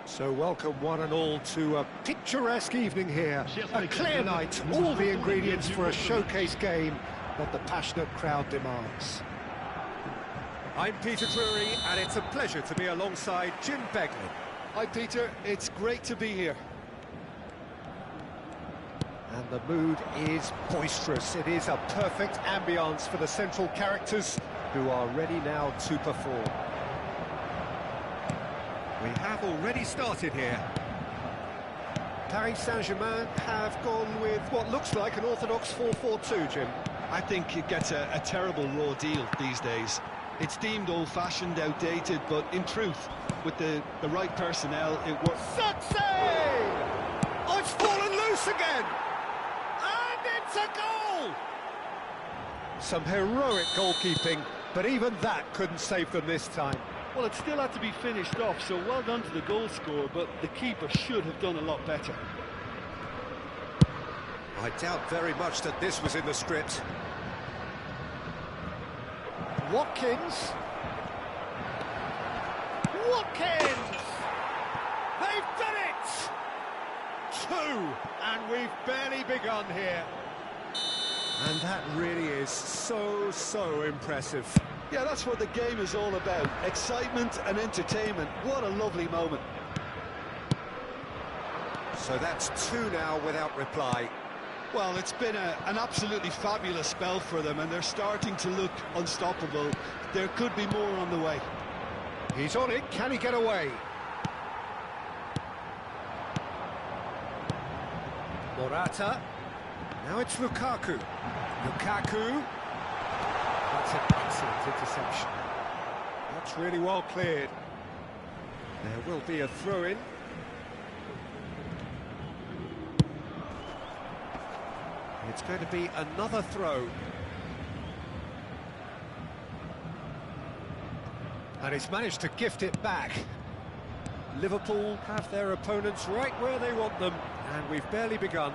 So welcome one and all to a picturesque evening here. A clear night, all the ingredients for a showcase game that the passionate crowd demands. I'm Peter Drury, and it's a pleasure to be alongside Jim Beglin. Hi Peter, it's great to be here. And the mood is boisterous. It is a perfect ambience for the central characters who are ready now to perform. We have already started here. Paris Saint-Germain have gone with what looks like an orthodox 4-4-2, Jim. I think it gets a terrible raw deal these days. It's deemed old-fashioned, outdated, but in truth, with the right personnel, it works. Success! Oh, it's fallen loose again! And it's a goal! Some heroic goalkeeping, but even that couldn't save them this time. Well, it still had to be finished off, so well done to the goal scorer, but the keeper should have done a lot better. I doubt very much that this was in the script. Watkins! They've done it! 2, and we've barely begun here. And that really is so impressive. Yeah, that's what the game is all about. Excitement and entertainment. What a lovely moment. So that's 2 now without reply. Well, it's been an absolutely fabulous spell for them, and they're starting to look unstoppable. There could be more on the way. He's on it. Can he get away? Morata. Now it's Lukaku. That's an excellent interception. That's really well cleared. There will be a throw-in. It's going to be another throw. And he's managed to gift it back. Liverpool have their opponents right where they want them, and we've barely begun.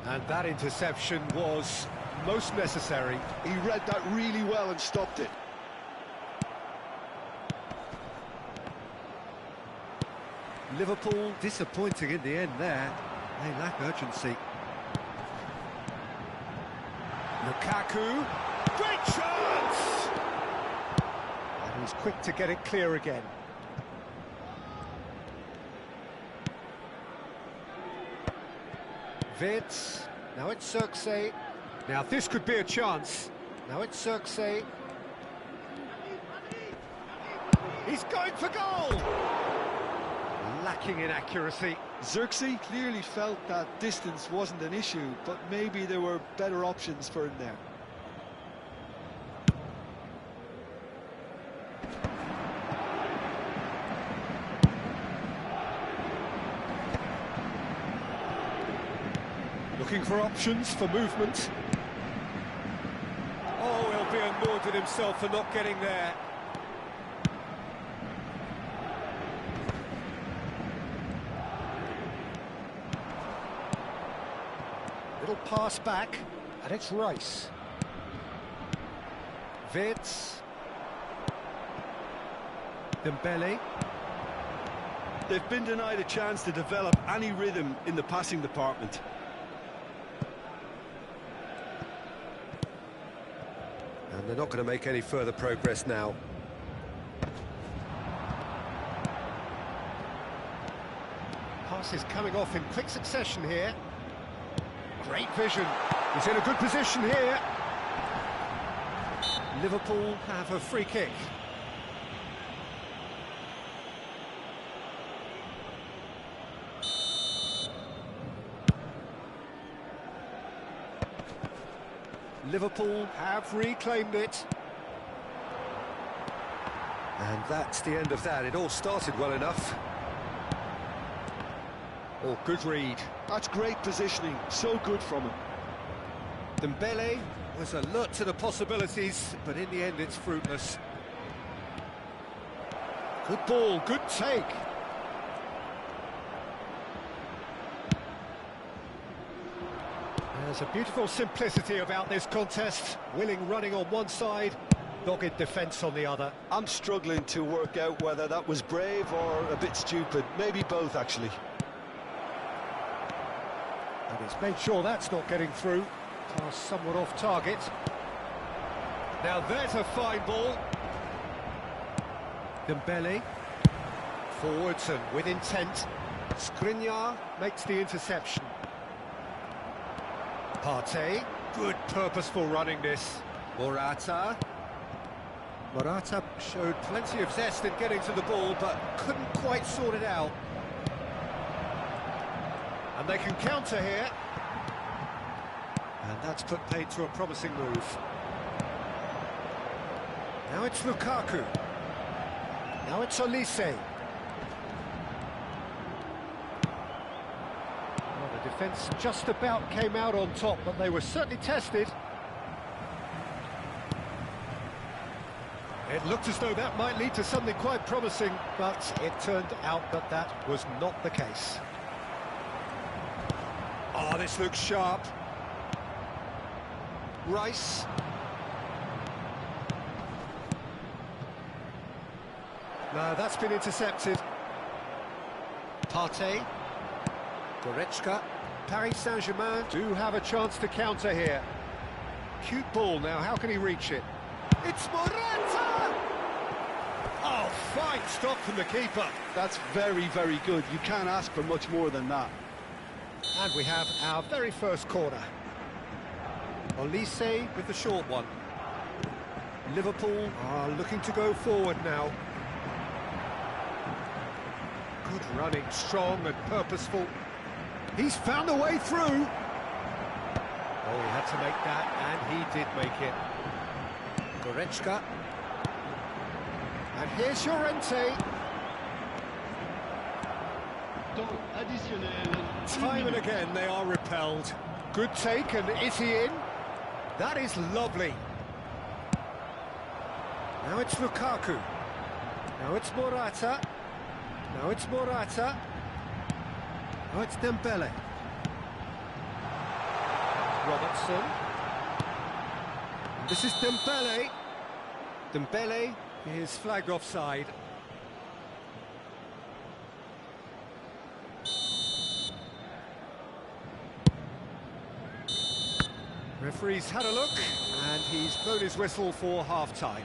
And that interception was most necessary. He read that really well and stopped it. Liverpool disappointing in the end there. They lack urgency. Lukaku. Great chance! And he's quick to get it clear again. Vitz. Now it's Circe. Now this could be a chance. Now it's Circe. He's going for goal! lacking in accuracy. Xerxes clearly felt that distance wasn't an issue, but maybe there were better options for him there. Looking for options for movement. Oh, he'll be annoyed at himself for not getting there. Little pass back, and it's Rice. Vitz. Dembele. They've been denied a chance to develop any rhythm in the passing department. And they're not going to make any further progress now. Passes coming off in quick succession here. Great vision. He's in a good position here. Liverpool have a free kick. Liverpool have reclaimed it. And that's the end of that. It all started well enough. Oh, good read. That's great positioning, so good from him. Dembele was alert to the possibilities, but in the end it's fruitless. Good ball, good take. There's a beautiful simplicity about this contest. Willing running on one side, dogged defence on the other. I'm struggling to work out whether that was brave or a bit stupid. Maybe both, actually. And he's made sure that's not getting through. Pass somewhat off target. Now there's a fine ball. Dembele. Forwards and with intent. Skriniar makes the interception. Partey, good purposeful running this. Morata. Morata showed plenty of zest in getting to the ball, but couldn't quite sort it out. And they can counter here. And that's put paid to a promising move. Now it's Lukaku. Now it's Olise. The defence just about came out on top, but they were certainly tested. It looked as though that might lead to something quite promising, but it turned out that that was not the case. Oh, this looks sharp. Rice. No, that's been intercepted. Partey. Goretzka. Paris Saint-Germain do have a chance to counter here. Cute ball now, how can he reach it? It's Morata! Oh, fine stop from the keeper. That's very, very good. You can't ask for much more than that. And we have our very first corner. Olise with the short one. Liverpool are looking to go forward now. Good running, strong and purposeful. He's found a way through. Oh, he had to make that, and he did make it. Goretzka. And here's Llorente. Time and again they are repelled. Good take, and is he in? That is lovely. Now it's Lukaku. Now it's Morata. Now it's Morata. Now it's Dembele. Robertson. This is Dembele. Dembele is flagged offside. Referee's had a look, and he's blown his whistle for half-time.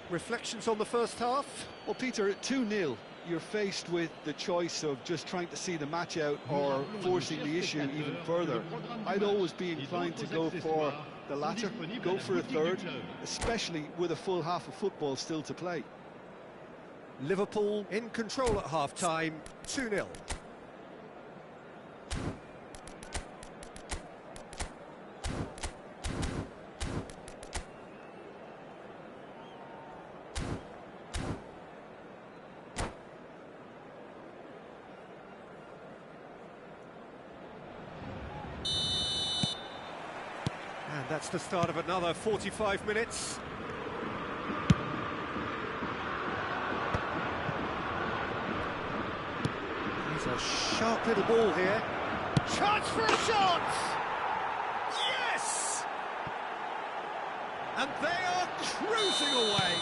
Reflections on the first half? Well, Peter, at 2-0, you're faced with the choice of just trying to see the match out or forcing the issue even further. I'd always be inclined to go for the latter, go for a third, especially with a full half of football still to play. Liverpool in control at half-time, 2-0. And that's the start of another 45 minutes. He's a sharp little ball here. Chance for a shot! Yes! And they are cruising away.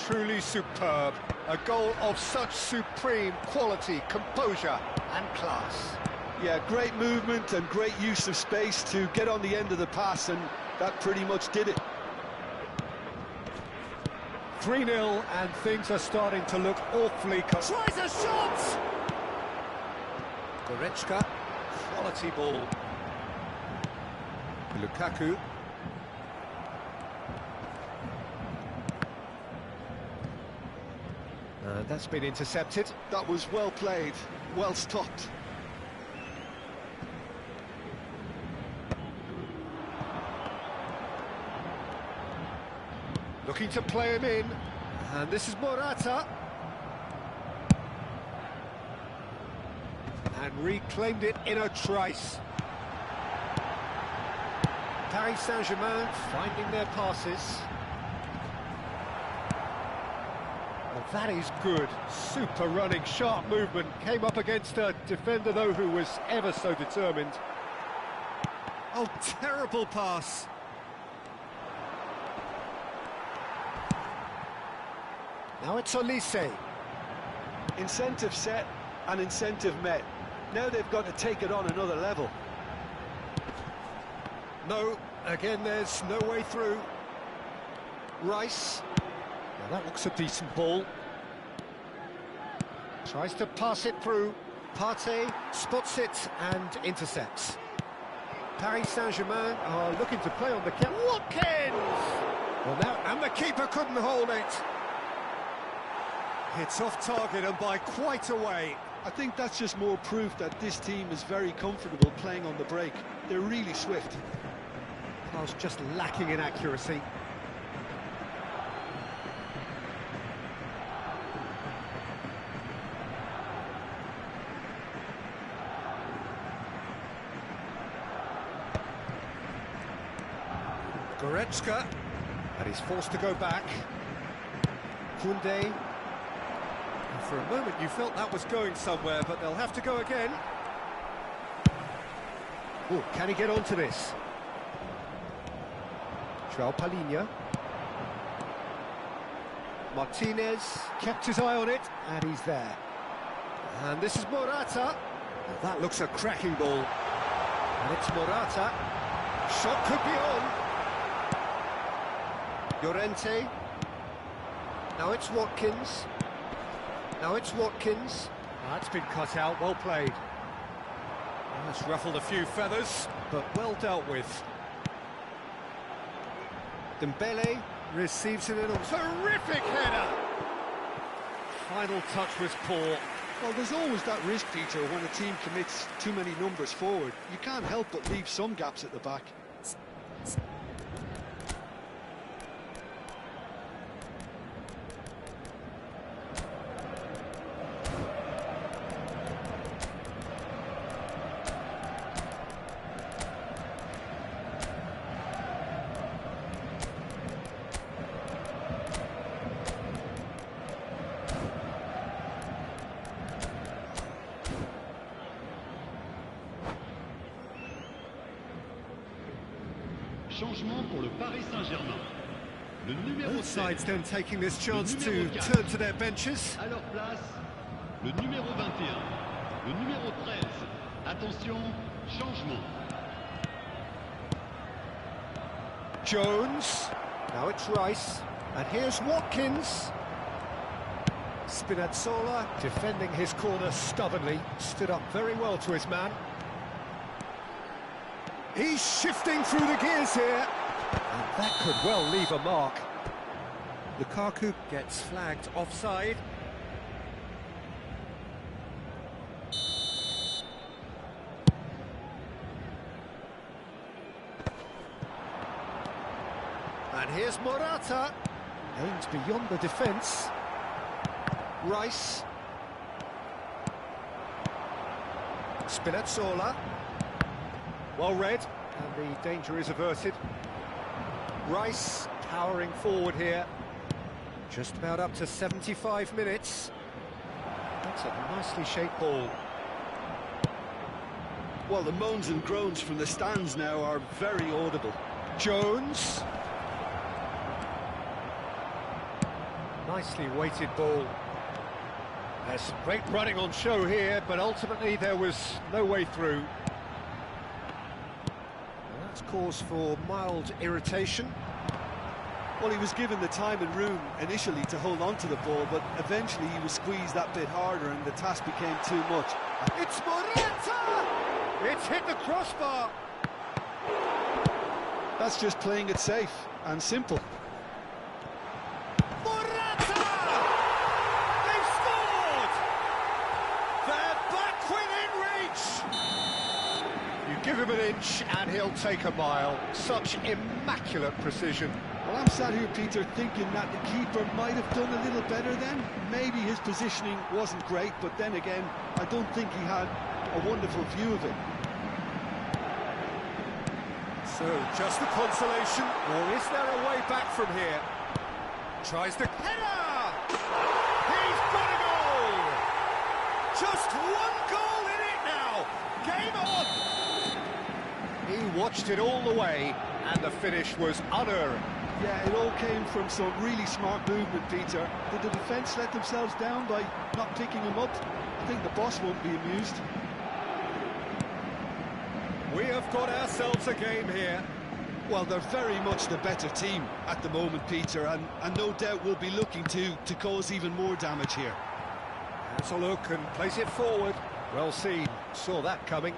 Truly superb. A goal of such supreme quality, composure and class. Yeah, great movement and great use of space to get on the end of the pass, and that pretty much did it. 3-0, and things are starting to look awfully... Tries a shot! Goretzka, quality ball. Lukaku. And that's been intercepted. That was well played, well stopped. Looking to play him in, and this is Morata. And reclaimed it in a trice. Paris Saint-Germain finding their passes. Well, that is good. Super running, sharp movement. Came up against a defender, though, who was ever so determined. Oh, terrible pass. Now it's Olise. Incentive set and incentive met. Now they've got to take it on another level. No, again there's no way through. Rice. Now that looks a decent ball. Tries to pass it through. Partey spots it and intercepts. Paris Saint-Germain are looking to play on the counter. Watkins! Well now, and the keeper couldn't hold it. It's off target and by quite a way. I think that's just more proof that this team is very comfortable playing on the break. They're really swift. I was just lacking in accuracy. Goretzka, and he's forced to go back. Koundé. For a moment you felt that was going somewhere, but they'll have to go again. Oh, can he get onto this? João Palhinha. Martinez kept his eye on it, and he's there. And this is Morata. Well, that looks a cracking ball. And it's Morata. Shot could be on. Llorente. Now it's Watkins. Now it's Watkins. That's been cut out, well played. Well, that's ruffled a few feathers, but well dealt with. Dembele receives it in a terrific header. Final touch was poor. Well, there's always that risk, Peter, when a team commits too many numbers forward. You can't help but leave some gaps at the back. Changement pour le Paris Saint-Germain. Le numéro Both sides 7, then taking this chance to 4. turn to their benches. À leur place, le numéro 21, le numéro 13. Attention, changement. Jones. Now it's Rice. And here's Watkins. Spinazzola defending his corner stubbornly. Stood up very well to his man. He's shifting through the gears here. And that could well leave a mark. Lukaku gets flagged offside. And here's Morata. Aimed beyond the defence. Rice. Spinazzola. Well read, and the danger is averted. Rice powering forward here. Just about up to 75 minutes. That's a nicely shaped ball. Well, the moans and groans from the stands now are very audible. Jones. Nicely weighted ball. There's some great running on show here, but ultimately there was no way through. And that's cause for mild irritation. Well, he was given the time and room initially to hold on to the ball, but eventually he was squeezed that bit harder and the task became too much. It's Morata! It's hit the crossbar! That's just playing it safe and simple. Morata! They've scored! They're back within reach! You give him an inch and he'll take a mile. Such immaculate precision. Well, I'm sat here, Peter, thinking that the keeper might have done a little better then. Maybe his positioning wasn't great, but then again, I don't think he had a wonderful view of it. So, just a consolation, or is there a way back from here? Tries the header! He's got a goal! Just one goal in it now! Game on! He watched it all the way, and the finish was unerring. Yeah, it all came from some really smart movement, Peter. Did the defence let themselves down by not picking him up? I think the boss won't be amused. We have got ourselves a game here. Well, they're very much the better team at the moment, Peter, and no doubt will be looking to cause even more damage here. Has a look and plays it forward. Well seen, saw that coming.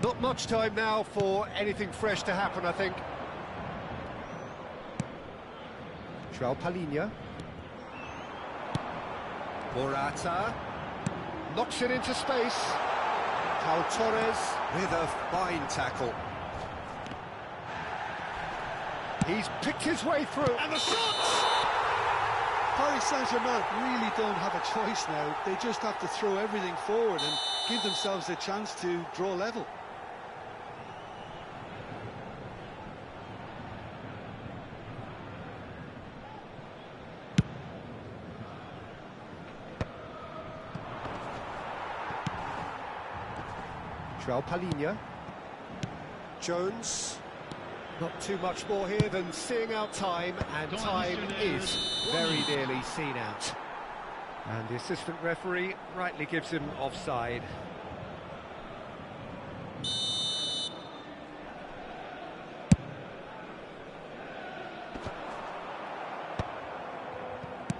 Not much time now for anything fresh to happen, I think. Palhinha. Morata knocks it into space. Pau Torres with a fine tackle. He's picked his way through, and the shots! Paris Saint-Germain really don't have a choice now. They just have to throw everything forward and give themselves a chance to draw level. Palhinha. Jones. Not too much more here than seeing out time, and time is very nearly seen out. And the assistant referee rightly gives him offside.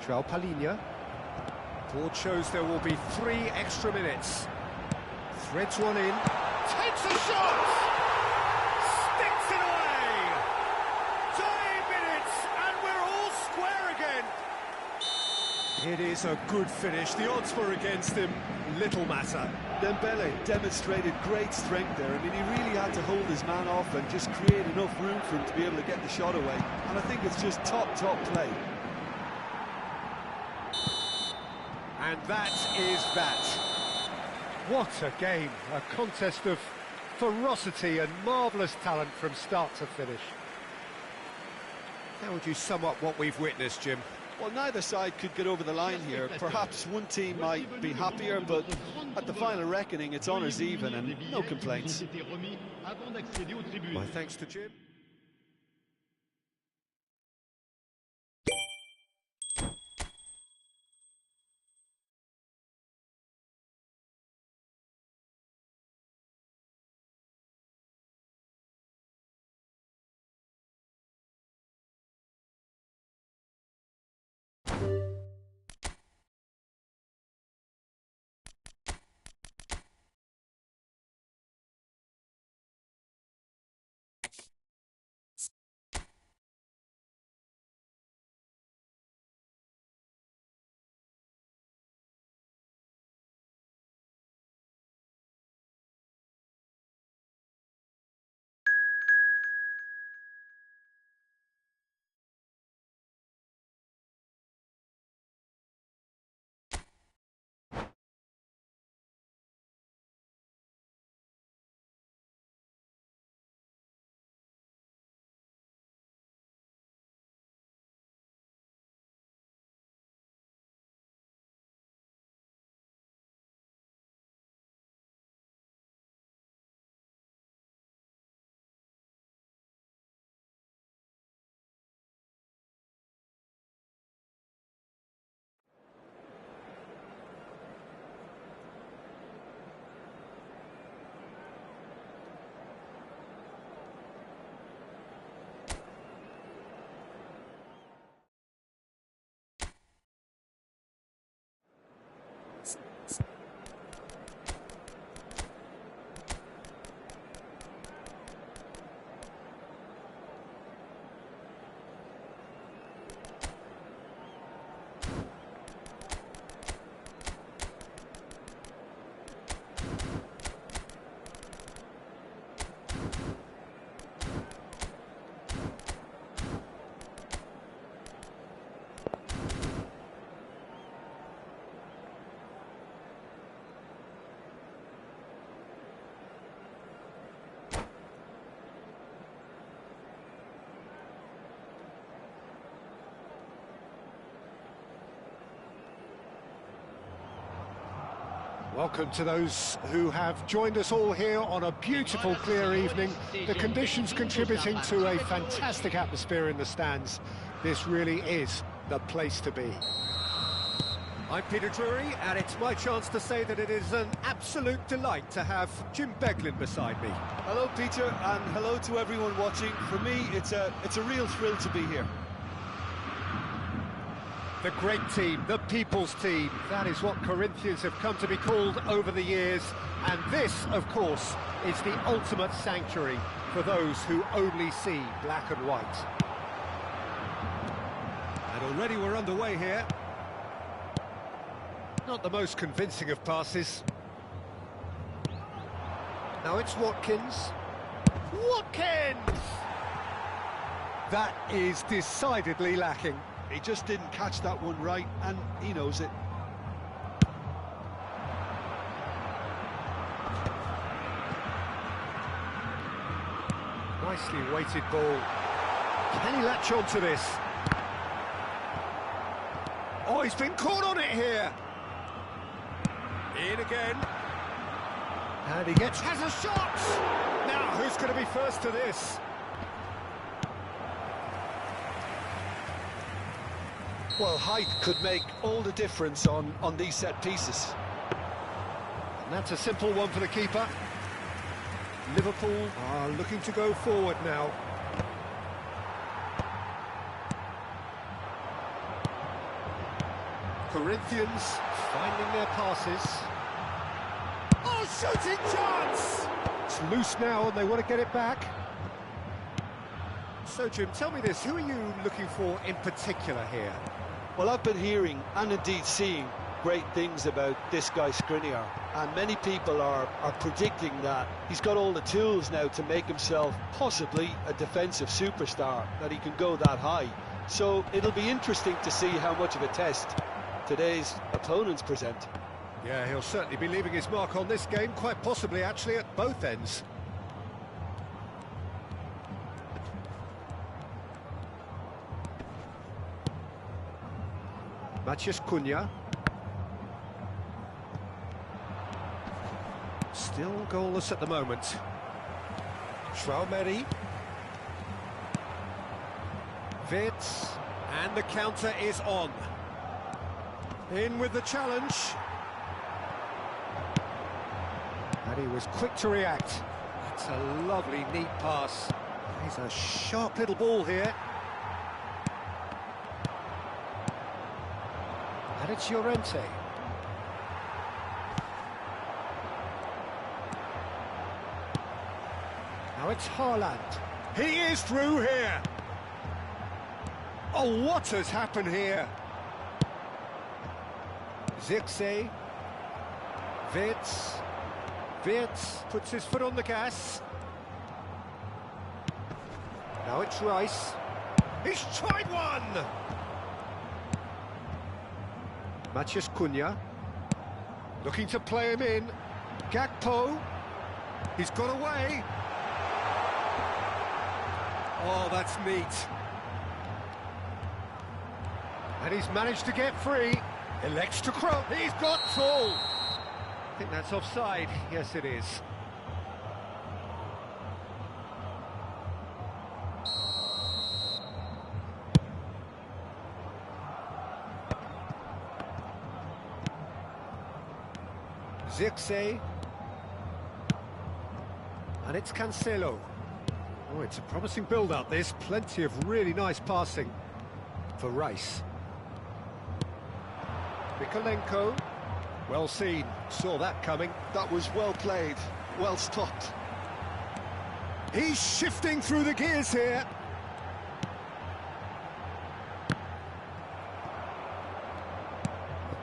Palhinha. Board shows there will be 3 extra minutes. Threads one in, takes a shot! Sticks it away! 9 minutes and we're all square again! It is a good finish. The odds were against him. Little matter. Dembele demonstrated great strength there. I mean, he really had to hold his man off and just create enough room for him to be able to get the shot away. And I think it's just top play. And that is that. What a game, a contest of ferocity and marvellous talent from start to finish. How would you sum up what we've witnessed, Jim? Well, neither side could get over the line here. Perhaps one team might be happier, but at the final reckoning, it's honours even and no complaints. My thanks to Jim. Welcome to those who have joined us all here on a beautiful, clear evening. The conditions contributing to a fantastic atmosphere in the stands. This really is the place to be. I'm Peter Drury, and it's my chance to say that it is an absolute delight to have Jim Beglin beside me. Hello, Peter, and hello to everyone watching. For me, it's a real thrill to be here. The great team, the people's team, that is what Corinthians have come to be called over the years. And this, of course, is the ultimate sanctuary for those who only see black and white. And already we're underway here. Not the most convincing of passes. Now it's Watkins. Watkins! That is decidedly lacking. He just didn't catch that one right, and he knows it. Nicely weighted ball. Can he latch on to this? Oh, he's been caught on it here. In again. And he has a shot! Now, who's going to be first to this? Well, height could make all the difference on these set pieces. And that's a simple one for the keeper. Liverpool are looking to go forward now. Corinthians finding their passes. Oh, shooting chance! It's loose now and they want to get it back. So, Jim, tell me this, who are you looking for in particular here? Well, I've been hearing and indeed seeing great things about this guy Skriniar, and many people are predicting that he's got all the tools now to make himself possibly a defensive superstar, that he can go that high. So it'll be interesting to see how much of a test today's opponents present. Yeah, he'll certainly be leaving his mark on this game, quite possibly actually at both ends. Matheus Cunha. Still goalless at the moment. Traumeri. Wirtz. And the counter is on. In with the challenge. And he was quick to react. That's a lovely, neat pass. He's a sharp little ball here. And it's Llorente. Now it's Haaland. He is through here. Oh, what has happened here? Zirkzee. Wirtz. Wirtz puts his foot on the gas. Now it's Rice. He's tried one! Matheus Cunha. Looking to play him in. Gakpo. He's got away. Oh, that's neat. And he's managed to get free. Elects to cross. He's got full. I think that's offside. Yes, it is. Zirkzee. And it's Cancelo. Oh, it's a promising build-up, this. Plenty of really nice passing for Rice. Mikolenko. Well seen, saw that coming. That was well played, well stopped. He's shifting through the gears here.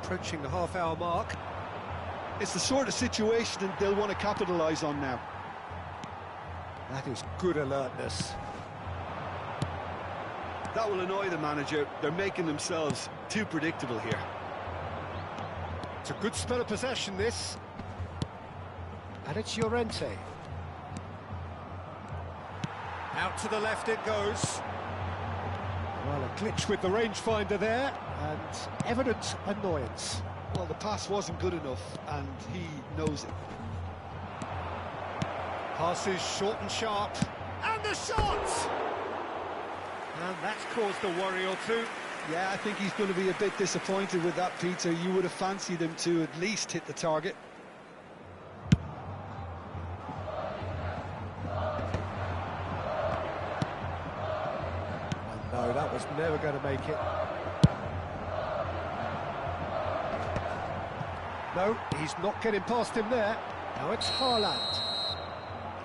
Approaching the half-hour mark. It's the sort of situation they'll want to capitalise on now. That is good alertness. That will annoy the manager. They're making themselves too predictable here. It's a good spell of possession, this. And it's Llorente. Out to the left it goes. Well, a glitch with the rangefinder there, and evident annoyance. Well, the pass wasn't good enough, and he knows it. Passes short and sharp. And the shot! And that's caused a worry or two. Yeah, I think he's going to be a bit disappointed with that, Peter. You would have fancied him to at least hit the target. No, that was never going to make it. No, he's not getting past him there. Now it's Haaland.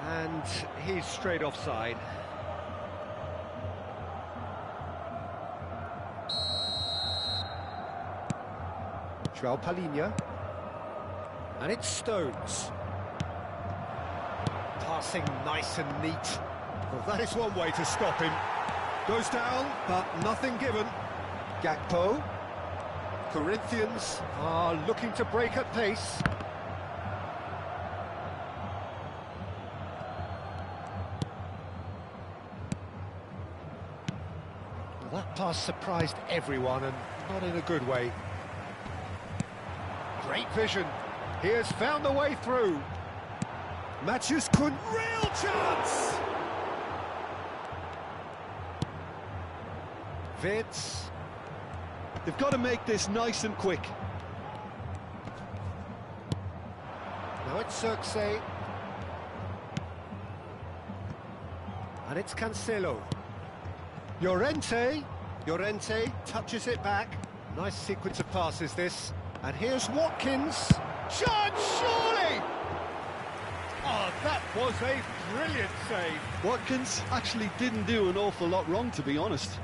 And he's straight offside. João Palhinha. And it's Stones. Passing nice and neat. Well, that is one way to stop him. Goes down, but nothing given. Gakpo. Corinthians are looking to break at pace. Well, that pass surprised everyone, and not in a good way. Great vision. He has found the way through. Matches Kun, real chance! Vids. They've got to make this nice and quick. Now it's Xerxes. And it's Cancelo. Llorente. Llorente touches it back. Nice sequence of passes, this. And here's Watkins. Chance, surely! Oh, that was a brilliant save. Watkins actually didn't do an awful lot wrong, to be honest.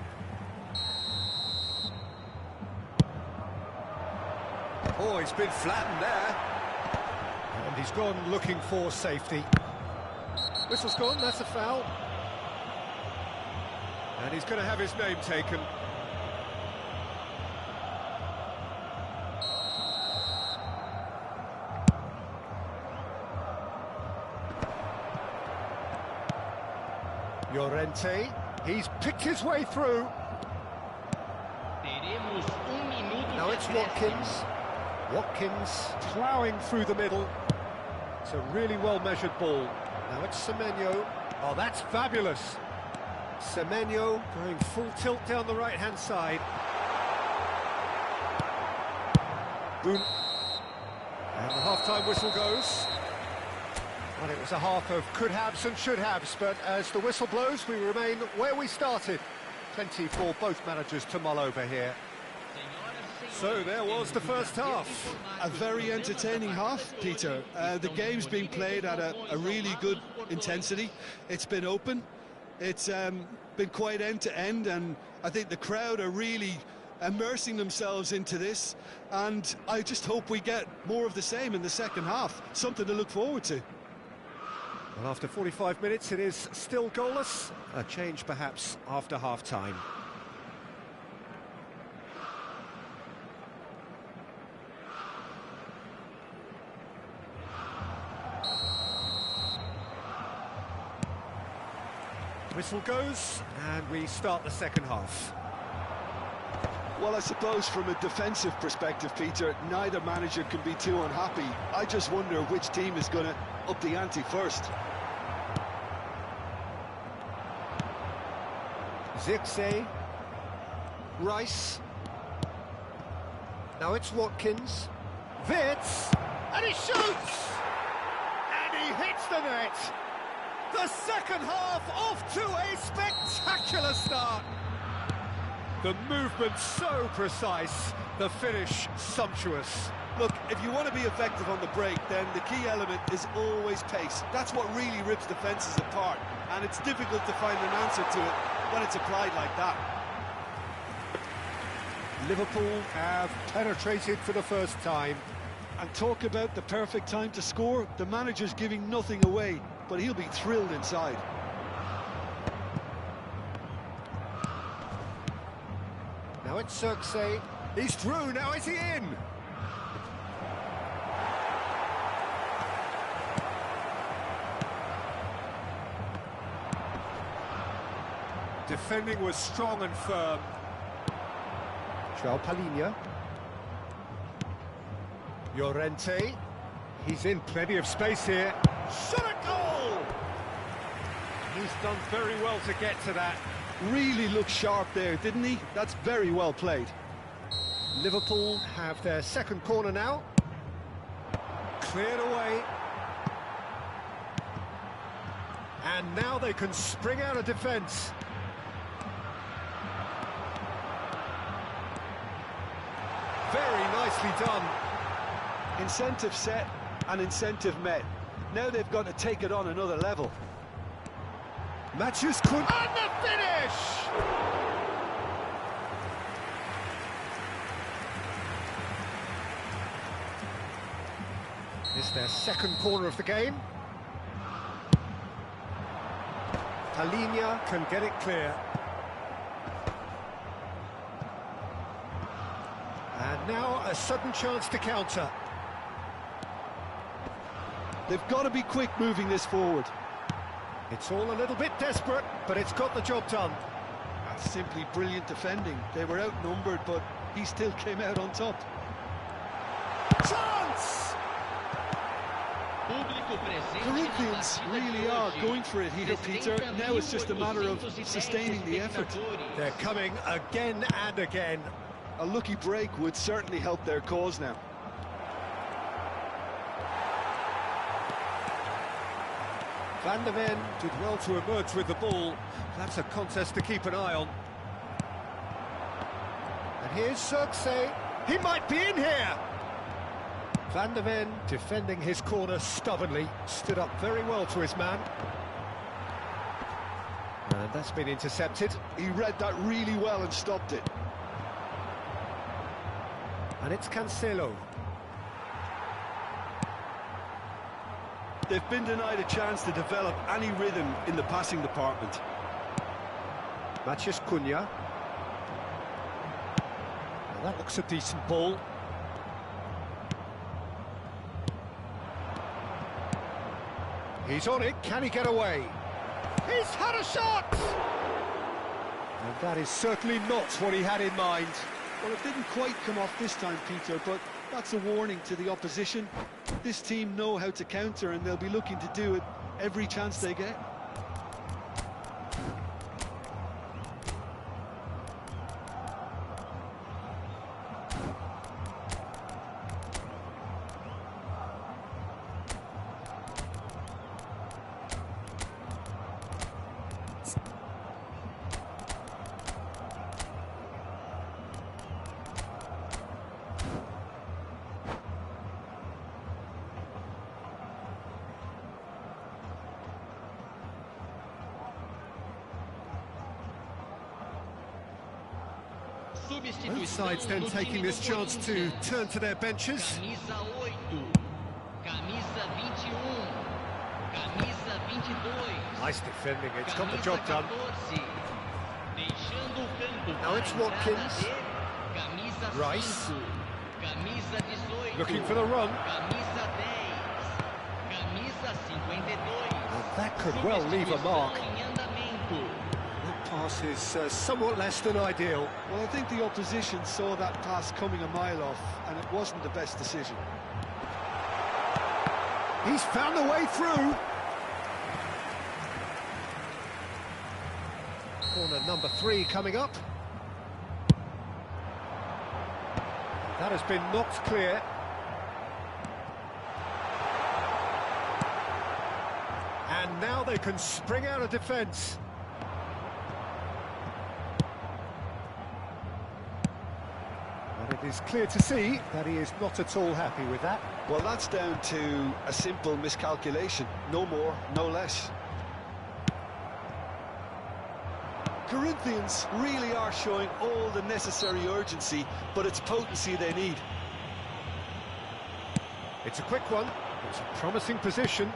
Oh, he's been flattened there. And he's gone looking for safety. Whistle's gone, that's a foul. And he's going to have his name taken. Llorente, he's picked his way through. Now it's Watkins. Watkins ploughing through the middle. It's a really well-measured ball. Now it's Semenyo. Oh, that's fabulous. Semenyo going full tilt down the right-hand side. Boom. And the half-time whistle goes. Well, it was a half of could-haves and should-haves, but as the whistle blows, we remain where we started. Plenty for both managers to mull over here. So there was the first half. A very entertaining half, Peter. The game's been played at a really good intensity. It's been open. It's been quite end-to-end, and I think the crowd are really immersing themselves into this, and I just hope we get more of the same in the second half. Something to look forward to. Well, after 45 minutes, it is still goalless. A change, perhaps, after half-time. Whistle goes, and we start the second half. Well, I suppose from a defensive perspective, Peter, neither manager can be too unhappy. I just wonder which team is going to up the ante first. Xerxes. Rice. Now it's Watkins. Vitz. And he shoots! And he hits the net! The second half off to a spectacular start. The movement so precise, the finish sumptuous. Look, if you want to be effective on the break, then the key element is always pace. That's what really rips defences apart, and it's difficult to find an answer to it when it's applied like that. Liverpool have penetrated for the first time. And talk about the perfect time to score. The manager's giving nothing away, but he'll be thrilled inside. Now it's Circe. He's through, now is he in? Defending was strong and firm. João Palhinha. Llorente. He's in plenty of space here. Shot a goal! He's done very well to get to that. Really looked sharp there, didn't he? That's very well played. Liverpool have their second corner now. Cleared away. And now they can spring out of defence. Very nicely done. Incentive set and incentive met. Now they've got to take it on another level. Matches could... And the finish! It's their second corner of the game. Palhinha can get it clear. And now a sudden chance to counter. They've got to be quick moving this forward. It's all a little bit desperate, but it's got the job done. That's simply brilliant defending. They were outnumbered, but he still came out on top. Chance! Corinthians really are going for it here, Peter. Now it's just a matter of sustaining the effort. They're coming again and again. A lucky break would certainly help their cause now. Van der Ven did well to emerge with the ball. That's a contest to keep an eye on. And here's Circe. He might be in here! Van der Ven defending his corner stubbornly. Stood up very well to his man. And that's been intercepted. He read that really well and stopped it. And it's Cancelo. They've been denied a chance to develop any rhythm in the passing department. Matheus Cunha. Well, that looks a decent ball. He's on it, can he get away? He's had a shot! And that is certainly not what he had in mind. Well, it didn't quite come off this time, Peter, but that's a warning to the opposition. This team know how to counter, and they'll be looking to do it every chance they get. Both sides then taking this chance to turn to their benches. Nice defending, it's got the job done. Now it's Watkins. Rice. Looking for the run. And that could well leave a mark. That pass is somewhat less than ideal. Well, I think the opposition saw that pass coming a mile off, and it wasn't the best decision. He's found a way through. Corner number 3 coming up. That has been knocked clear. And now they can spring out of defence. It's clear to see that he is not at all happy with that. Well, that's down to a simple miscalculation. No more, no less. Corinthians really are showing all the necessary urgency, but it's potency they need. It's a quick one. It's a promising position.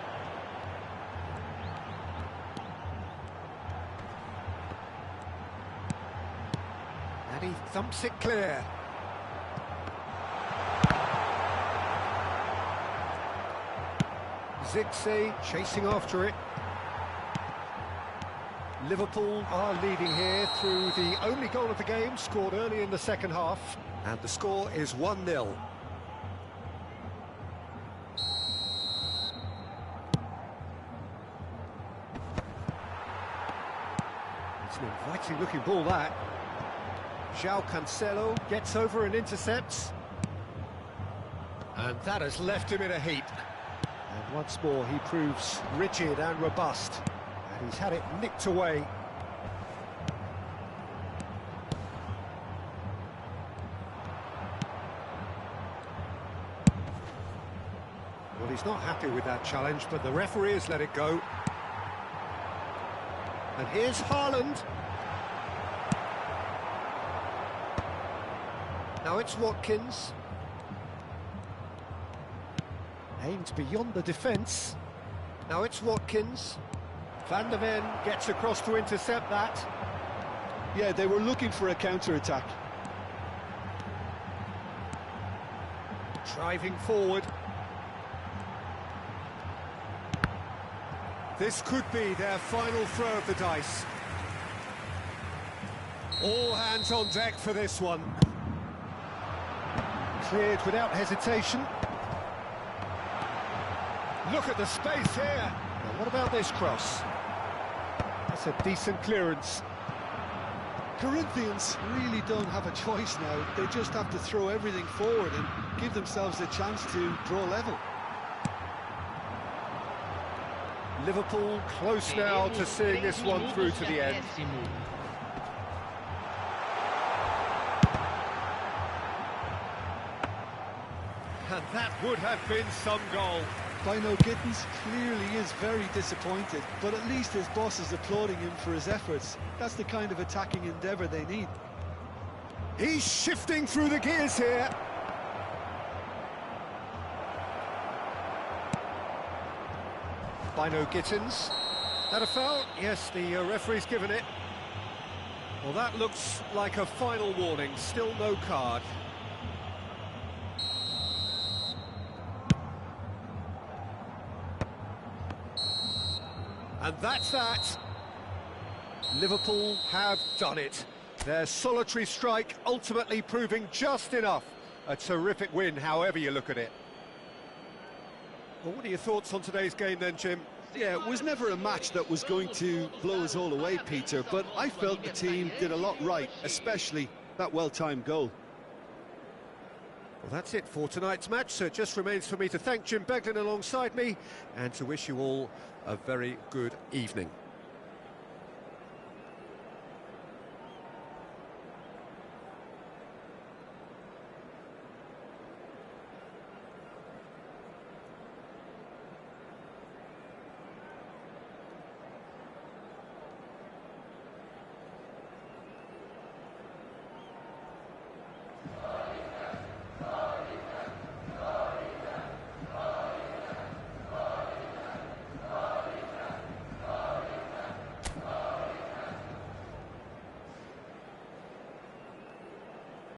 And he thumps it clear. Zirkzee chasing after it. Liverpool are leading here through the only goal of the game, scored early in the second half. And the score is 1-0. It's an inviting looking ball, that. João Cancelo gets over and intercepts. And that has left him in a heap. And once more he proves rigid and robust. And he's had it nicked away. Well, he's not happy with that challenge, but the referee has let it go. And here's Haaland. Now it's Watkins. Aimed beyond the defence. Now it's Watkins. Van der Ven gets across to intercept that. Yeah, they were looking for a counter-attack. Driving forward. This could be their final throw of the dice. All hands on deck for this one. Cleared without hesitation. Look at the space here. Now, what about this cross? That's a decent clearance. Corinthians really don't have a choice now. They just have to throw everything forward and give themselves a chance to draw level. Liverpool close now to seeing this one through to the end. And that would have been some goal. Bino Gittins clearly is very disappointed, but at least his boss is applauding him for his efforts. That's the kind of attacking endeavour they need. He's shifting through the gears here. Bino Gittins. That a foul? Yes, the referee's given it. Well, that looks like a final warning. Still no card. And that's that. Liverpool have done it. Their solitary strike ultimately proving just enough. A terrific win, however you look at it. Well, what are your thoughts on today's game then, Jim? Yeah, it was never a match that was going to blow us all away, Peter, but I felt the team did a lot right, especially that well-timed goal. Well, that's it for tonight's match, so it just remains for me to thank Jim Beglin alongside me and to wish you all a very good evening.